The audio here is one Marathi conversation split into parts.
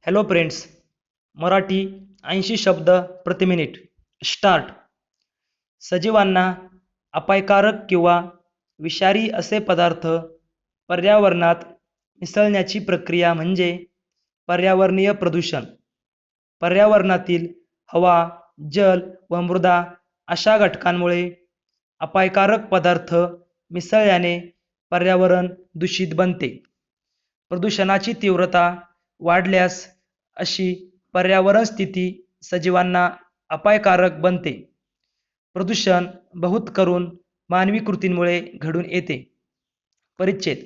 हॅलो फ्रेंड्स, मराठी 80 शब्द प्रति मिनिट. स्टार्ट. सजीवांना अपायकारक किंवा विषारी असे पदार्थ पर्यावरणात मिसळण्याची प्रक्रिया म्हणजे पर्यावरणीय प्रदूषण. पर्यावरणातील हवा, जल व मृदा अशा घटकांमुळे अपायकारक पदार्थ मिसळल्याने पर्यावरण दूषित बनते. प्रदूषणाची तीव्रता वाढल्यास अशी पर्यावरण स्थिती सजीवांना अपायकारक बनते. प्रदूषण बहुत करून मानवी कृतींमुळे घडून येते. परिच्छेद.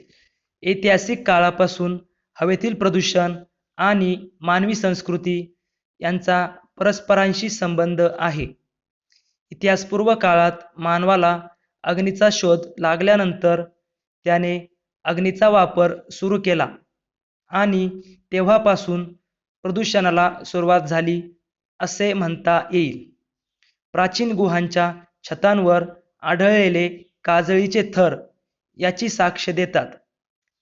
ऐतिहासिक काळापासून हवेतील प्रदूषण आणि मानवी संस्कृती यांचा परस्परांशी संबंध आहे. इतिहासपूर्व काळात मानवाला अग्नीचा शोध लागल्यानंतर त्याने अग्नीचा वापर सुरू केला आणि तेव्हापासून प्रदूषणाला सुरुवात झाली असे म्हणता येईल. प्राचीन गुहांच्या छतांवर आढळलेले काजळीचे थर याची साक्ष देतात.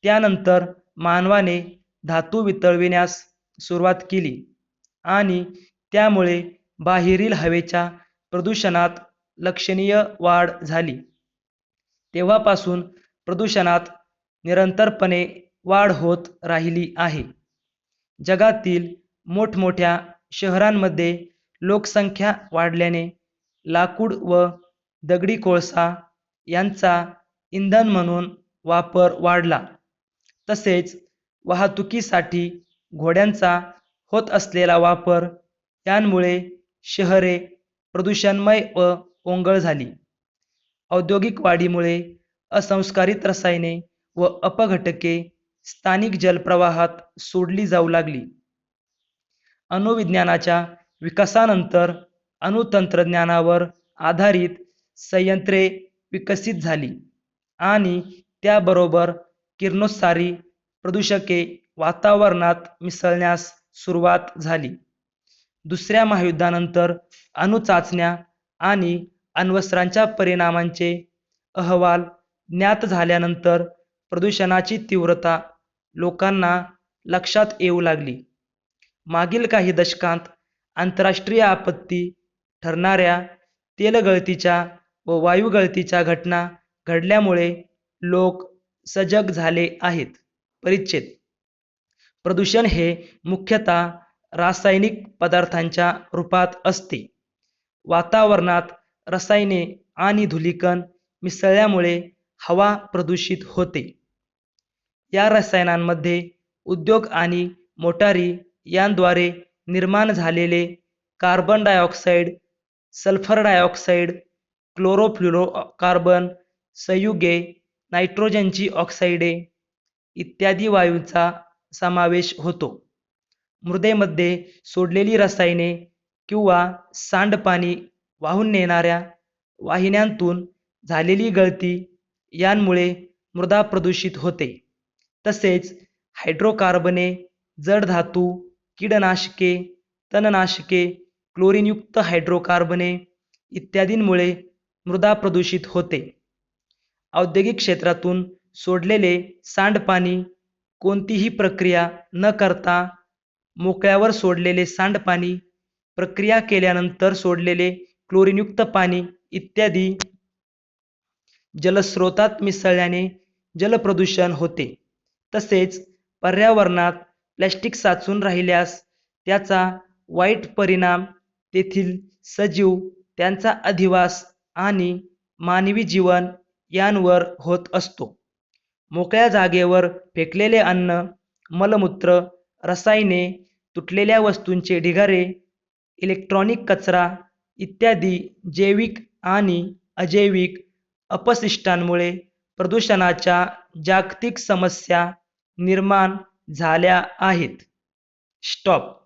त्यानंतर मानवाने धातू वितळविण्यास सुरुवात केली आणि त्यामुळे बाहेरील हवेच्या प्रदूषणात लक्षणीय वाढ झाली. तेव्हापासून प्रदूषणात निरंतरपणे वाढ होत राहिली आहे. जगातील मोठमोठ्या शहरांमध्ये लोकसंख्या वाढल्याने लाकूड व दगडी कोळसा यांचा इंधन म्हणून वापर वाढला. तसेच वाहतुकीसाठी घोड्यांचा होत असलेला वापर यांमुळे शहरे प्रदूषणमय व ओंगळ झाली. औद्योगिक वाढीमुळे असंस्कारित रसायने व अपघटके स्थानिक जलप्रवाहात सोडली जाऊ लागली. अणुविज्ञानाच्या विकासानंतर अणुतंत्रज्ञानावर आधारित संयंत्रे विकसित झाली आणि त्याबरोबर किरणोत्सारी प्रदूषके वातावरणात मिसळण्यास सुरुवात झाली. दुसऱ्या महायुद्धानंतर अणुचाचण्या आणि अण्वस्त्रांच्या परिणामांचे अहवाल ज्ञात झाल्यानंतर प्रदूषणाची तीव्रता लोकांना लक्षात येऊ लागली. मागील काही दशकांत आंतरराष्ट्रीय आपत्ती ठरणाऱ्या तेलगळतीच्या व वायुगळतीच्या घटना घडल्यामुळे लोक सजग झाले आहेत. परिच्छेद. प्रदूषण हे मुख्यतः रासायनिक पदार्थांच्या रूपात असते. वातावरणात रसायने आणि धूलिकण मिसळल्यामुळे हवा प्रदूषित होते. या रसायनांमध्ये उद्योग आणि मोटारी यांद्वारे निर्माण झालेले carbon dioxide, sulphur dioxide, chlorofluorocarbon संयुगे, नायट्रोजनची ऑक्साईडे इत्यादी वायूंचा समावेश होतो. मृदेमध्ये सोडलेली रसायने किंवा सांडपाणी वाहून नेणाऱ्या वाहिन्यांतून झालेली गळती यांमुळे मृदा प्रदूषित होते. तसेच हायड्रोकार्बने, जड धातू, कीडनाशके, तणनाशके, क्लोरीनयुक्त हायड्रोकार्बने इत्यादींमुळे मृदा प्रदूषित होते. औद्योगिक क्षेत्रातून सोडलेले सांडपाणी कोणतीही प्रक्रिया न करता मोकळ्यावर सोडलेले सांडपाणी, प्रक्रिया केल्यानंतर सोडलेले क्लोरीनयुक्त पाणी इत्यादी जलस्रोतात मिसळल्याने जलप्रदूषण होते. तसेच पर्यावरणात प्लॅस्टिक साचून राहिल्यास त्याचा वाईट परिणाम तेथील सजीव, त्यांचा अधिवास आणि मानवी जीवन यांवर होत असतो. मोकळ्या जागेवर फेकलेले अन्न, मलमूत्र, रसायने, तुटलेल्या वस्तूंचे ढिगारे, इलेक्ट्रॉनिक कचरा इत्यादी जैविक आणि अजैविक अपशिष्टांमुळे प्रदूषणाच्या जागतिक समस्या निर्माण झाल्या आहेत. स्टॉप.